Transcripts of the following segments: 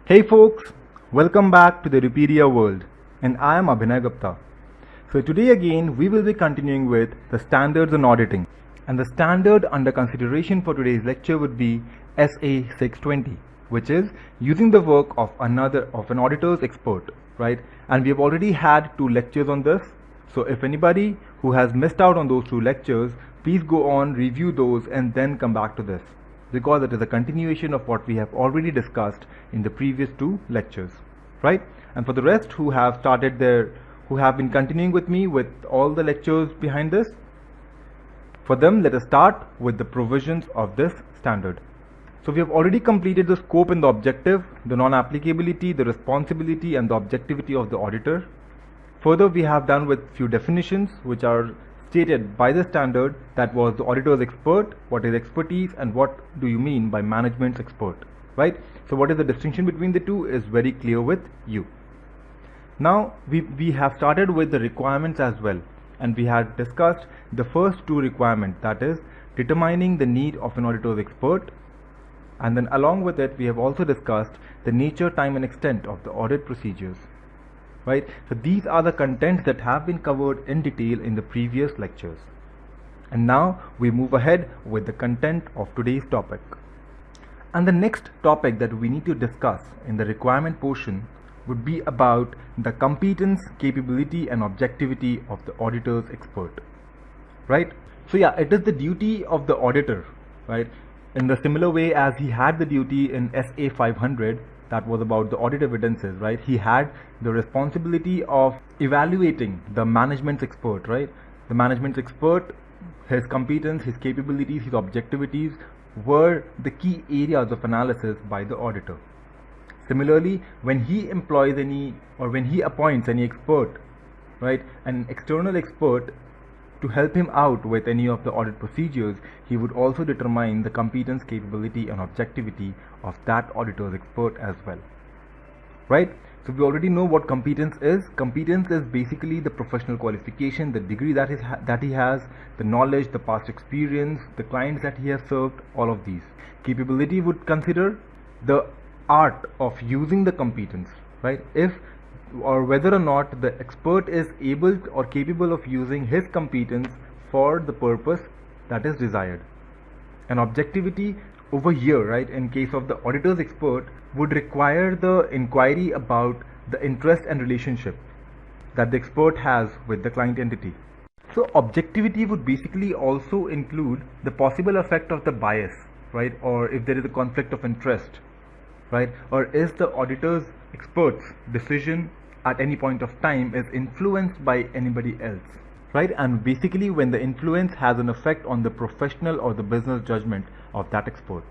Hey folks, welcome back to the Edupedia world, and I am Abhinay Gupta. So today again we will be continuing with the standards on auditing, and the standard under consideration for today's lecture would be SA 620, which is using the work of an auditor's expert, right? And we have already had 2 lectures on this. So if anybody who has missed out on those 2 lectures, please go on, review those, and then come back to this, because it is a continuation of what we have already discussed in the previous 2 lectures, right? And for the rest who have been continuing with me with all the lectures behind this, for them let us start with the provisions of this standard. So we have already completed the scope and the objective, the non-applicability, the responsibility and the objectivity of the auditor. Further, we have done with few definitions which are stated by the standard, that was the auditor's expert, what is expertise, and what do you mean by management's expert, right? So what is the distinction between the two is very clear with you. Now we have started with the requirements as well, and we had discussed the first 2 requirements, that is determining the need of an auditor's expert, and then along with it we have also discussed the nature, time and extent of the audit procedures. Right, so these are the contents that have been covered in detail in the previous lectures. And now we move ahead with the content of today's topic. And the next topic that we need to discuss in the requirement portion would be about the competence, capability and objectivity of the auditor's expert. Right? So yeah, it is the duty of the auditor, right? In the similar way as he had the duty in SA 500, that was about the audit evidences, right? He had the responsibility of evaluating the management's expert, right? The management's expert, his competence, his capabilities, his objectivities were the key areas of analysis by the auditor. Similarly, when he employs when he appoints any expert, right, an external expert to help him out with any of the audit procedures, he would also determine the competence, capability and objectivity of that auditor's expert as well, right? So we already know what competence is. Competence is basically the professional qualification, the degree that he has, the knowledge, the past experience, the clients that he has served, all of these. Capability would consider the art of using the competence, right? If or whether or not the expert is able or capable of using his competence for the purpose that is desired. And objectivity over here, right, in case of the auditor's expert, would require the inquiry about the interest and relationship that the expert has with the client entity. So objectivity would basically also include the possible effect of the bias, right, or if there is a conflict of interest, right, or is the auditor's expert's decision at any point of time is influenced by anybody else, right? And basically when the influence has an effect on the professional or the business judgment of that expert.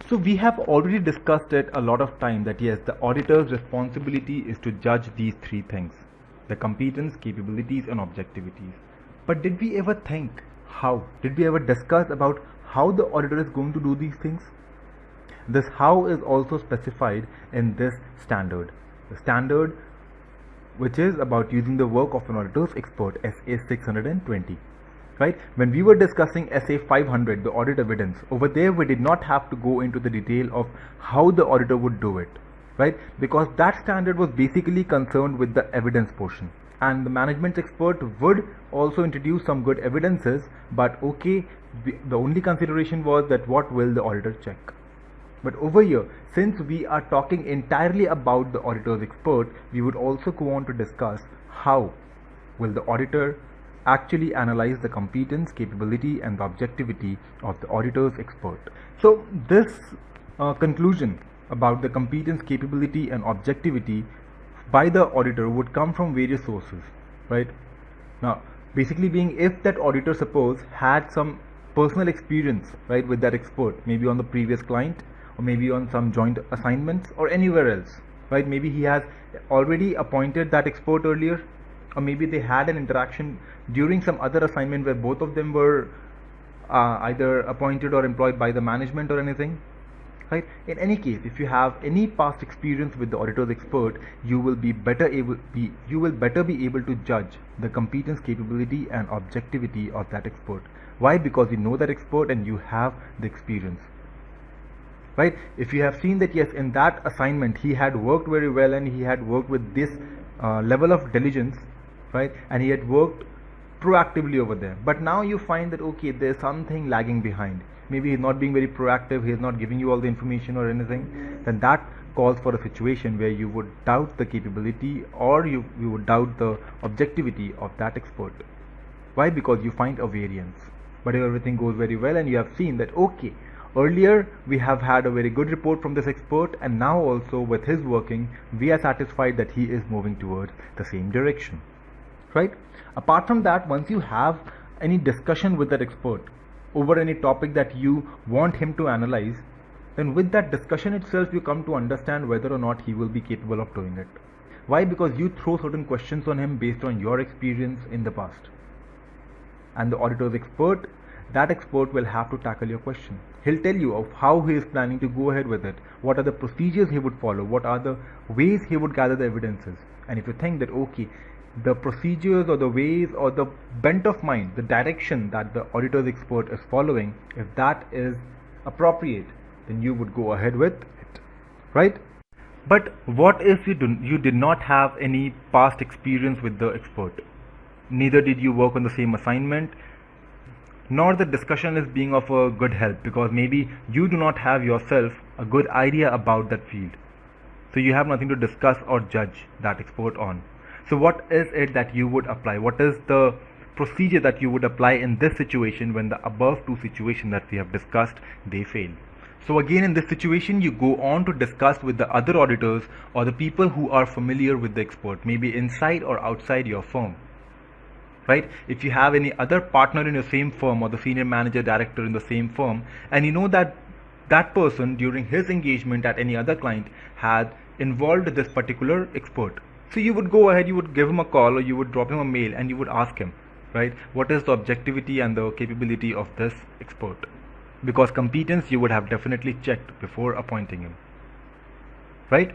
So we have already discussed it a lot of time that yes, the auditor's responsibility is to judge these 3 things, the competence, capabilities and objectivities. But did we ever think how? Did we ever discuss about how the auditor is going to do these things? This how is also specified in this standard. The standard which is about using the work of an auditor's expert, SA 620, right? When we were discussing SA 500, the audit evidence, over there we did not have to go into the detail of how the auditor would do it, right? Because that standard was basically concerned with the evidence portion, and the management expert would also introduce some good evidences, but okay, the only consideration was that what will the auditor check. But over here, since we are talking entirely about the auditor's expert, we would also go on to discuss how will the auditor actually analyze the competence, capability and the objectivity of the auditor's expert. So this conclusion about the competence, capability and objectivity by the auditor would come from various sources, right? Now basically being, if that auditor suppose had some personal experience, right, with that expert, maybe on the previous client or maybe on some joint assignments or anywhere else, right? Maybe he has already appointed that expert earlier, or maybe they had an interaction during some other assignment where both of them were either appointed or employed by the management or anything, right? In any case, if you have any past experience with the auditor's expert, you will better be able to judge the competence, capability and objectivity of that expert. Why? Because you know that expert and you have the experience. right? If you have seen that yes, in that assignment he had worked very well and he had worked with this level of diligence, right, and he had worked proactively over there, but now you find that okay, there's something lagging behind, maybe he's not being very proactive, he's not giving you all the information or anything, then that calls for a situation where you would doubt the capability, or you would doubt the objectivity of that expert. Why? Because you find a variance. But if everything goes very well and you have seen that okay, earlier we have had a very good report from this expert, and now also with his working we are satisfied that he is moving towards the same direction, right? Apart from that, once you have any discussion with that expert over any topic that you want him to analyze, then with that discussion itself you come to understand whether or not he will be capable of doing it. Why? Because you throw certain questions on him based on your experience in the past, and the auditor's expert, that expert will have to tackle your question. He'll tell you of how he is planning to go ahead with it, what are the procedures he would follow, what are the ways he would gather the evidences. And if you think that okay, the procedures or the ways or the bent of mind, the direction that the auditor's expert is following, if that is appropriate, then you would go ahead with it, right? But what if you did not have any past experience with the expert? Neither did you work on the same assignment, nor the discussion is being of a good help, because maybe you do not have yourself a good idea about that field. So you have nothing to discuss or judge that expert on. So what is it that you would apply? What is the procedure that you would apply in this situation when the above two situations that we have discussed, they fail? So again, in this situation, you go on to discuss with the other auditors or the people who are familiar with the expert, maybe inside or outside your firm, right? If you have any other partner in your same firm or the senior manager, director in the same firm, and you know that that person during his engagement at any other client had involved this particular expert, so you would go ahead, you would give him a call or you would drop him a mail and you would ask him, right, what is the objectivity and the capability of this expert? Because competence you would have definitely checked before appointing him, right?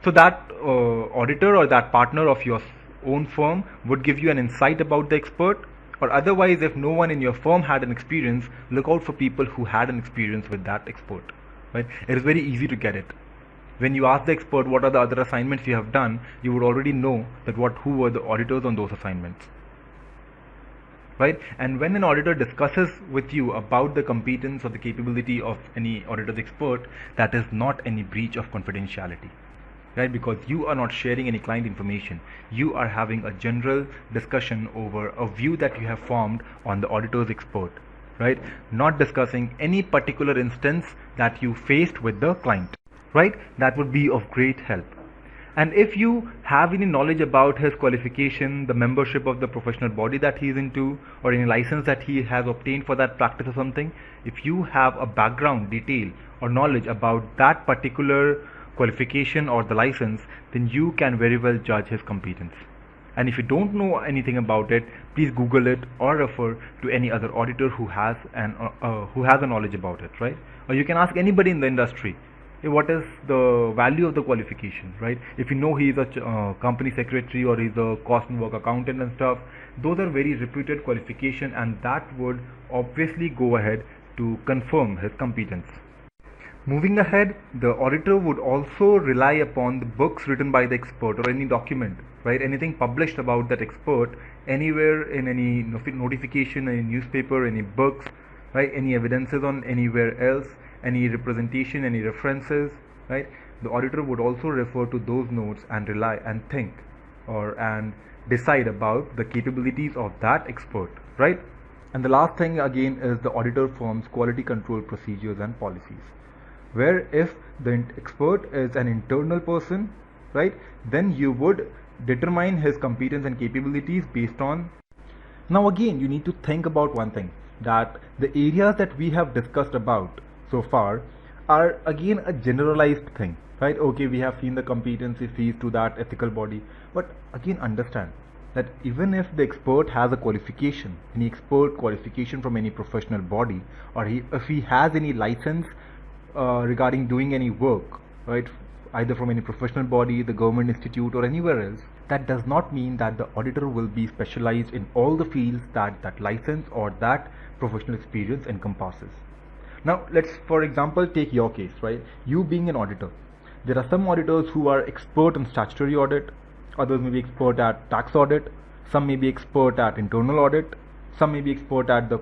So that auditor or that partner of your own firm would give you an insight about the expert, or otherwise if no one in your firm had an experience, look out for people who had an experience with that expert, right? It is very easy to get it. When you ask the expert what are the other assignments you have done, you would already know that who were the auditors on those assignments, right? And when an auditor discusses with you about the competence or the capability of any auditor's expert, that is not any breach of confidentiality, right? Because you are not sharing any client information. You are having a general discussion over a view that you have formed on the auditor's expert, right? Not discussing any particular instance that you faced with the client, right? That would be of great help. And if you have any knowledge about his qualification, the membership of the professional body that he is into, or any license that he has obtained for that practice or something, if you have a background detail or knowledge about that particular qualification or the license, then you can very well judge his competence. And if you don't know anything about it, please Google it or refer to any other auditor who has a knowledge about it, right? Or you can ask anybody in the industry, what is the value of the qualification, right? If you know he is a company secretary or he's a cost and work accountant and stuff, those are very reputed qualification, and that would obviously go ahead to confirm his competence. Moving ahead, the auditor would also rely upon the books written by the expert or any document, right? Anything published about that expert anywhere in any notification, any newspaper, any books, right? Any evidences on anywhere else, any representation, any references, right? The auditor would also refer to those notes and rely and think and decide about the capabilities of that expert, right? And the last thing again is the auditor firm's quality control procedures and policies, where if the expert is an internal person, right, then you would determine his competence and capabilities based on. Now again, you need to think about one thing, that the areas that we have discussed about so far are again a generalized thing, right? Okay, we have seen the competency fees to that ethical body, but again understand that even if the expert has a qualification, any expert qualification from any professional body, or if he has any license regarding doing any work, right, either from any professional body, the government institute, or anywhere else, that does not mean that the auditor will be specialized in all the fields that that license or that professional experience encompasses. Now let's, for example, take your case, right? You being an auditor. There are some auditors who are expert in statutory audit, others may be expert at tax audit, some may be expert at internal audit, some may be expert at the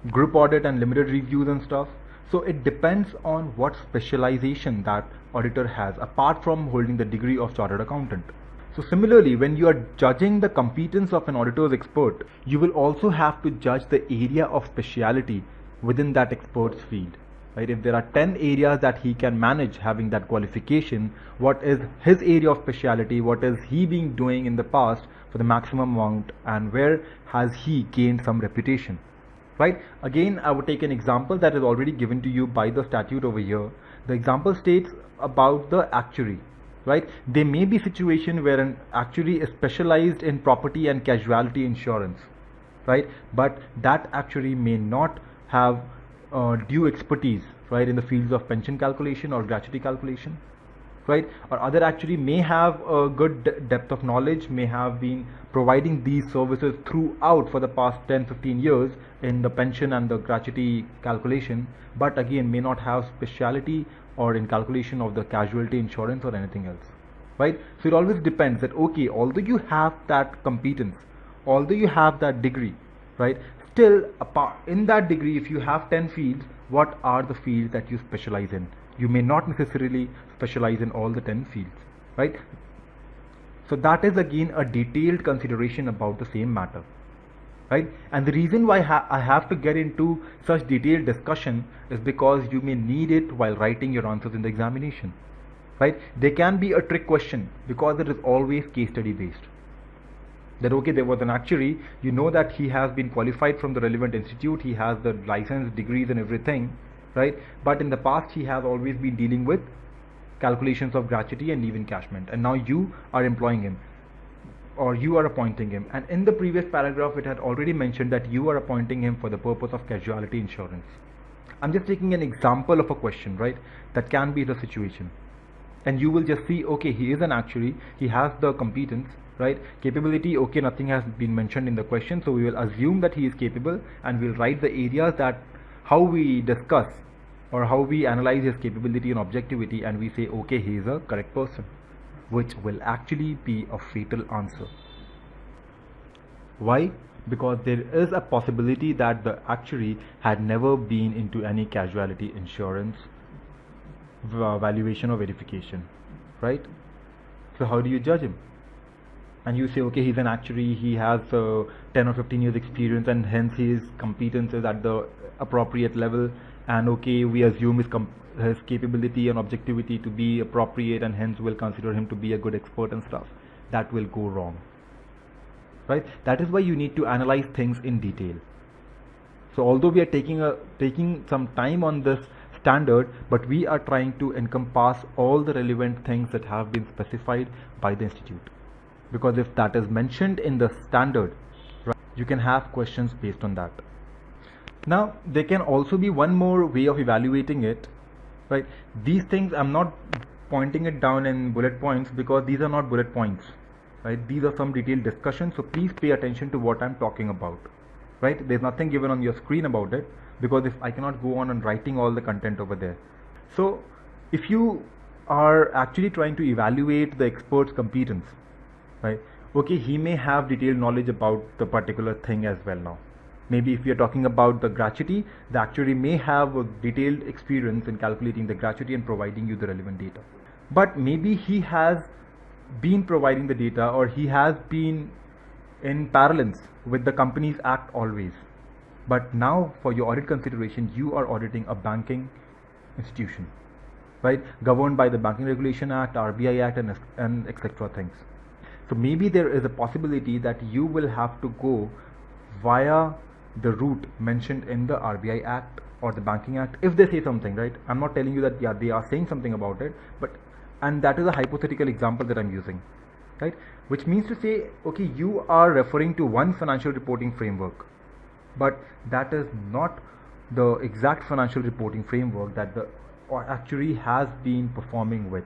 group audit and limited reviews and stuff. So it depends on what specialization that auditor has, apart from holding the degree of chartered accountant. So similarly, when you are judging the competence of an auditor's expert, you will also have to judge the area of speciality within that expert's field. Right? If there are 10 areas that he can manage having that qualification, what is his area of speciality, what is he been doing in the past for the maximum amount, and where has he gained some reputation? Right? Again, I would take an example that is already given to you by the statute over here. The example states about the actuary. Right? There may be a situation where an actuary is specialized in property and casualty insurance, right? But that actuary may not have due expertise, right, in the fields of pension calculation or gratuity calculation, right? Or other actuary may have a good depth of knowledge, may have been providing these services throughout for the past 10-15 years in the pension and the gratuity calculation, but again may not have speciality or in calculation of the casualty insurance or anything else, right? So it always depends that, okay, although you have that competence, although you have that degree, right, still apart in that degree, if you have 10 fields, what are the fields that you specialize in? You may not necessarily specialize in all the 10 fields, right? So that is again a detailed consideration about the same matter, right? And the reason why I have to get into such detailed discussion is because you may need it while writing your answers in the examination, right? There can be a trick question because it is always case study based. That, okay, there was an actuary, you know that he has been qualified from the relevant institute, he has the license, degrees and everything, right? But in the past he has always been dealing with calculations of gratuity and leave encashment, and now you are employing him or you are appointing him, and in the previous paragraph it had already mentioned that you are appointing him for the purpose of casualty insurance. I'm just taking an example of a question, right? That can be the situation, and you will just see, okay, he is an actuary, he has the competence, right? Capability, okay, nothing has been mentioned in the question, so we will assume that he is capable, and we'll write the areas that how we discuss or how we analyze his capability and objectivity, and we say, okay, he is a correct person, which will actually be a fatal answer. Why? Because there is a possibility that the actuary had never been into any casualty insurance valuation or verification, right? So how do you judge him? And you say, okay, he's an actuary, he has 10 or 15 years experience, and hence his competence is at the appropriate level, and okay, we assume his capability and objectivity to be appropriate, and hence we'll consider him to be a good expert and stuff. That will go wrong, right? That is why you need to analyze things in detail. So although we are taking some time on this standard, but we are trying to encompass all the relevant things that have been specified by the institute. Because if that is mentioned in the standard, right, you can have questions based on that. Now, there can also be one more way of evaluating it, right? These things, I'm not pointing it down in bullet points because these are not bullet points, right? These are some detailed discussions, so please pay attention to what I'm talking about, right? There's nothing given on your screen about it, because if I cannot go on and writing all the content over there. So, if you are actually trying to evaluate the expert's competence, right, okay, he may have detailed knowledge about the particular thing as well. Now maybe if we are talking about the gratuity, the actuary may have a detailed experience in calculating the gratuity and providing you the relevant data, but maybe he has been providing the data, or he has been in parallel with the Companies Act always, but now for your audit consideration you are auditing a banking institution, right, governed by the Banking Regulation Act, RBI Act and etc. things. So maybe there is a possibility that you will have to go via the route mentioned in the RBI Act or the Banking Act, if they say something, right? I'm not telling you that, yeah, they are saying something about it, but, and that is a hypothetical example that I'm using, right? Which means to say, okay, you are referring to one financial reporting framework, but that is not the exact financial reporting framework that the actuary has been performing with.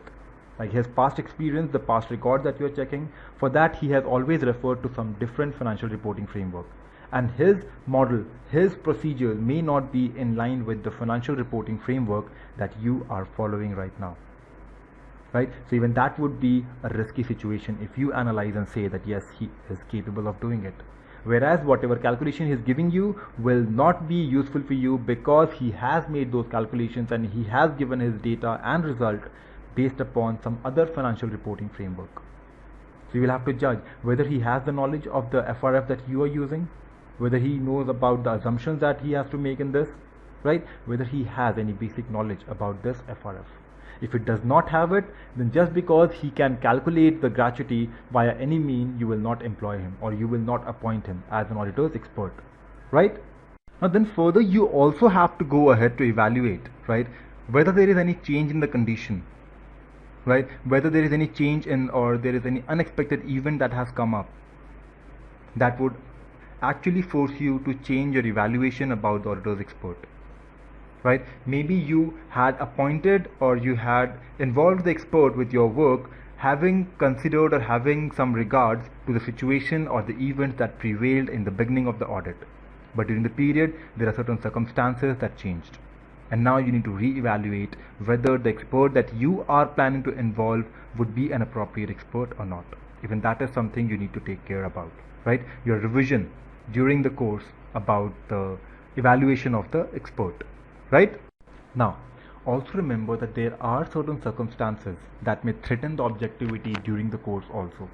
Like his past experience, the past records that you are checking, for that he has always referred to some different financial reporting framework. and his model, his procedures may not be in line with the financial reporting framework that you are following right now. Right? So even that would be a risky situation if you analyze and say that yes, he is capable of doing it. Whereas whatever calculation he is giving you will not be useful for you because he has made those calculations and he has given his data and result based upon some other financial reporting framework. So you will have to judge whether he has the knowledge of the FRF that you are using, whether he knows about the assumptions that he has to make in this, right? Whether he has any basic knowledge about this FRF. If it does not have it, then just because he can calculate the gratuity via any mean, you will not employ him or you will not appoint him as an auditor's expert, right? Now then further, you also have to go ahead to evaluate, right, whether there is any change in the condition, right, whether there is any change in or there is any unexpected event that has come up that would actually force you to change your evaluation about the auditor's expert. Right? Maybe you had appointed or you had involved the expert with your work, having considered or having some regards to the situation or the events that prevailed in the beginning of the audit. But during the period, there are certain circumstances that changed. And now you need to re-evaluate whether the expert that you are planning to involve would be an appropriate expert or not. Even that is something you need to take care about. Right? Your revision during the course about the evaluation of the expert. Right? Now, also remember that there are certain circumstances that may threaten the objectivity during the course also.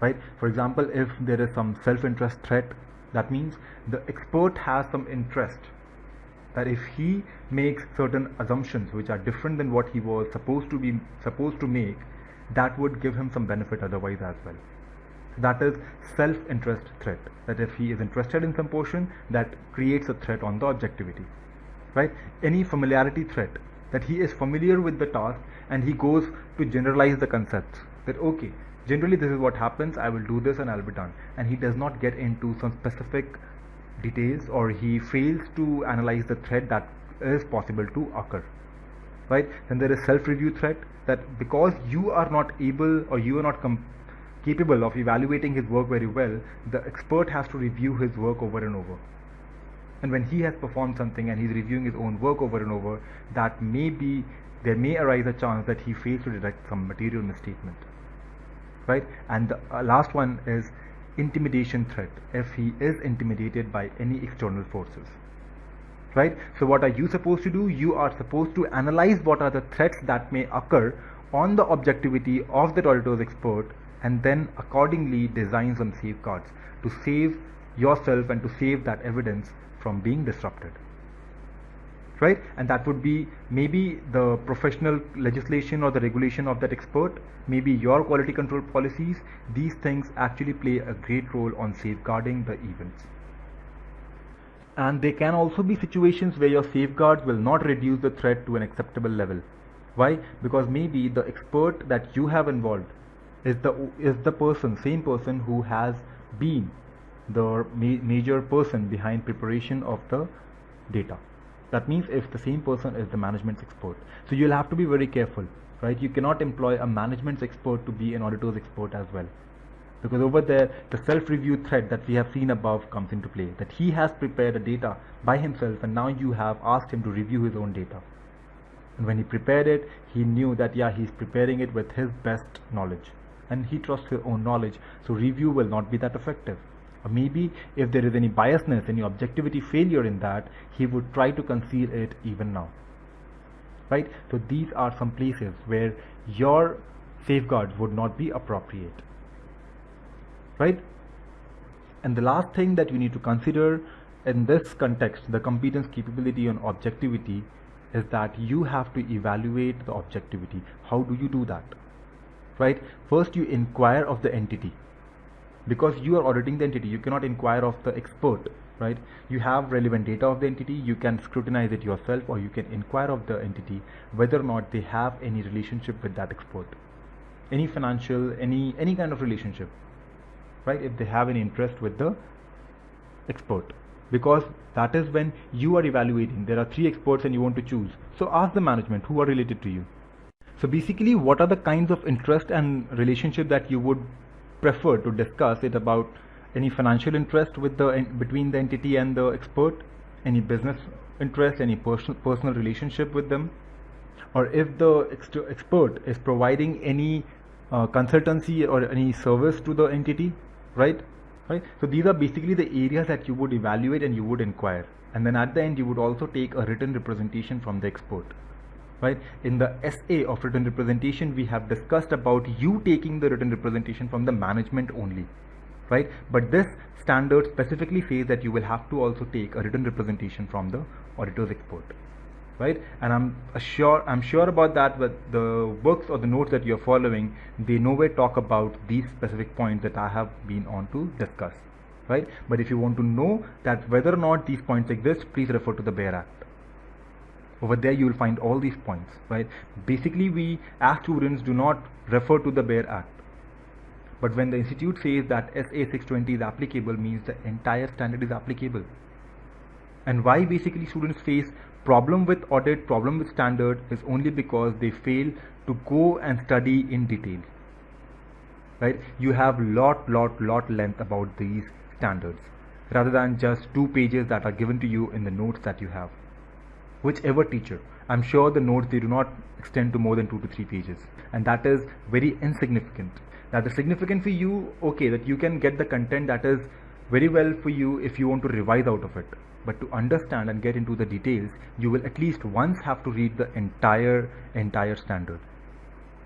Right? For example, if there is some self-interest threat, that means the expert has some interest that if he makes certain assumptions which are different than what he was supposed to make, that would give him some benefit otherwise as well. That is self-interest threat, that if he is interested in some portion, that creates a threat on the objectivity. Right? Any familiarity threat, that he is familiar with the task and he goes to generalize the concepts, that okay, generally this is what happens, I will do this and I'll be done, and he does not get into some specific details or he fails to analyze the threat that is possible to occur. Right? Then there is self-review threat, that because you are not able or you are not capable of evaluating his work very well, the expert has to review his work over and over. And when he has performed something and he's reviewing his own work over and over, there may arise a chance that he fails to detect some material misstatement. Right? And the last one is intimidation threat, if he is intimidated by any external forces. Right? So what are you supposed to do? You are supposed to analyze what are the threats that may occur on the objectivity of the auditor's expert and then accordingly design some safeguards to save yourself and to save that evidence from being disrupted. Right? And that would be maybe the professional legislation or the regulation of that expert, maybe your quality control policies. These things actually play a great role on safeguarding the events. And there can also be situations where your safeguards will not reduce the threat to an acceptable level. Why? Because maybe the expert that you have involved is the same person who has been the major person behind preparation of the data. That means if the same person is the management's expert. So you'll have to be very careful, right? You cannot employ a management's expert to be an auditor's expert as well. Because over there, the self-review threat that we have seen above comes into play. That he has prepared the data by himself and now you have asked him to review his own data. And when he prepared it, he knew that he's preparing it with his best knowledge. And he trusts his own knowledge. So review will not be that effective. Or maybe if there is any biasness, any objectivity failure in that, he would try to conceal it even now. Right? So these are some places where your safeguards would not be appropriate. Right? And the last thing that you need to consider in this context, the competence, capability and objectivity, is that you have to evaluate the objectivity. How do you do that? Right? First you inquire of the entity. Because you are auditing the entity, you cannot inquire of the expert, right? You have relevant data of the entity, you can scrutinize it yourself or you can inquire of the entity whether or not they have any relationship with that expert. Any financial, any kind of relationship, right? If they have any interest with the expert. Because that is when you are evaluating. There are 3 experts and you want to choose. So ask the management who are related to you. So basically, what are the kinds of interest and relationship that you would prefer to discuss it about any financial interest with between the entity and the expert, any business interest, any personal relationship with them, or if the expert is providing any consultancy or any service to the entity, right? So these are basically the areas that you would evaluate and you would inquire, and then at the end you would also take a written representation from the expert, right? In the SA of written representation, we have discussed about you taking the written representation from the management only, right? But this standard specifically says that you will have to also take a written representation from the auditor's expert, right? And I'm sure about that, but the books or the notes that you're following, they nowhere talk about these specific points that I have been on to discuss, right? But if you want to know that whether or not these points exist, please refer to the BEAR Act. Over there you will find all these points, right? Basically, we as students do not refer to the BEAR Act, but when the institute says that SA 620 is applicable, means the entire standard is applicable. And why basically students face problem with audit, problem with standard, is only because they fail to go and study in detail, right? You have lot length about these standards rather than just 2 pages that are given to you in the notes that you have. Whichever teacher, I'm sure the notes, they do not extend to more than 2 to 3 pages, and that is very insignificant. That is significant for you, okay, that you can get the content, that is very well for you if you want to revise out of it. But to understand and get into the details, you will at least once have to read the entire standard,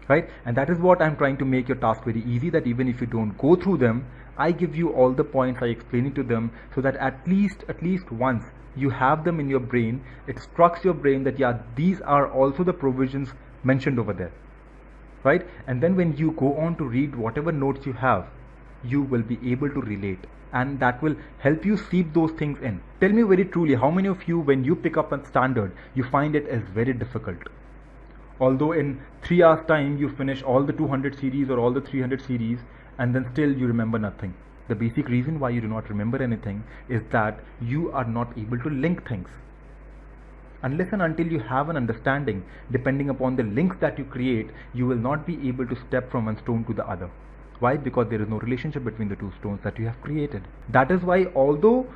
right? And that is what I'm trying to make your task very easy, that even if you don't go through them, I give you all the points, I explain it to them, so that at least once you have them in your brain, it strikes your brain that yeah, these are also the provisions mentioned over there, right? And then when you go on to read whatever notes you have, you will be able to relate, and that will help you seep those things in. Tell me very truly, how many of you, when you pick up a standard, you find it as very difficult? Although in 3 hours time you finish all the 200 series or all the 300 series, and then still you remember nothing. The basic reason why you do not remember anything is that you are not able to link things. Unless and until you have an understanding, depending upon the links that you create, you will not be able to step from one stone to the other. Why? Because there is no relationship between the 2 stones that you have created. That is why, although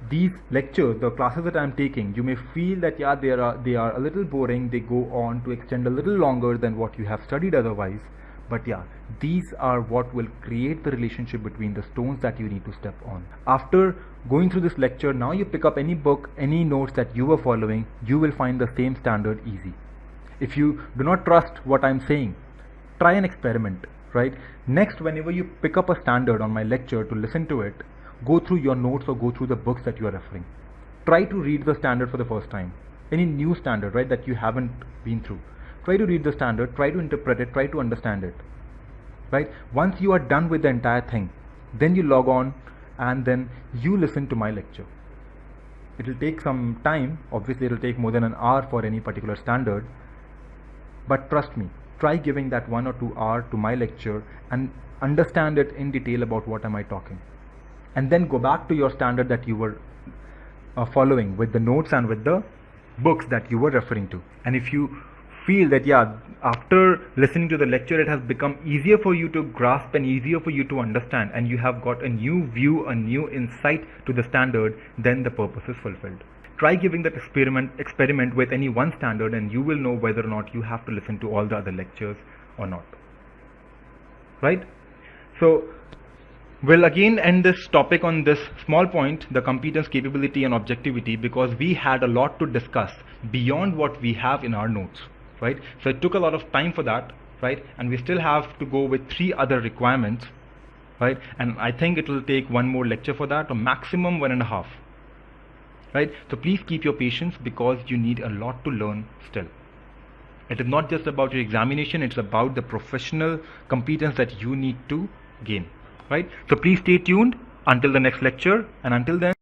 these lectures, the classes that I am taking, you may feel that yeah, they are a little boring, they go on to extend a little longer than what you have studied otherwise, but yeah, these are what will create the relationship between the stones that you need to step on. After going through this lecture, now you pick up any book, any notes that you were following, you will find the same standard easy. If you do not trust what I'm saying, try an experiment, right? Next, whenever you pick up a standard on my lecture to listen to it, go through your notes or go through the books that you are referring. Try to read the standard for the first time. Any new standard, right, that you haven't been through. Try to read the standard, try to interpret it, try to understand it, right? Once you are done with the entire thing, then you log on and then you listen to my lecture. It will take some time, obviously it will take more than an hour for any particular standard, but trust me, try giving that 1 or 2 hours to my lecture and understand it in detail about what am I talking. And then go back to your standard that you were following with the notes and with the books that you were referring to. And if you feel that yeah, after listening to the lecture it has become easier for you to grasp and easier for you to understand, and you have got a new view, a new insight to the standard, then the purpose is fulfilled. Try giving that experiment with any one standard, and you will know whether or not you have to listen to all the other lectures or not, right? So we'll again end this topic on this small point, the competence, capability and objectivity, because we had a lot to discuss beyond what we have in our notes, right? So it took a lot of time for that, right? And we still have to go with 3 other requirements, right? And I think it will take 1 more lecture for that, or maximum 1.5, right? So please keep your patience, because you need a lot to learn still. It is not just about your examination, it's about the professional competence that you need to gain, right? So please stay tuned until the next lecture, and until then,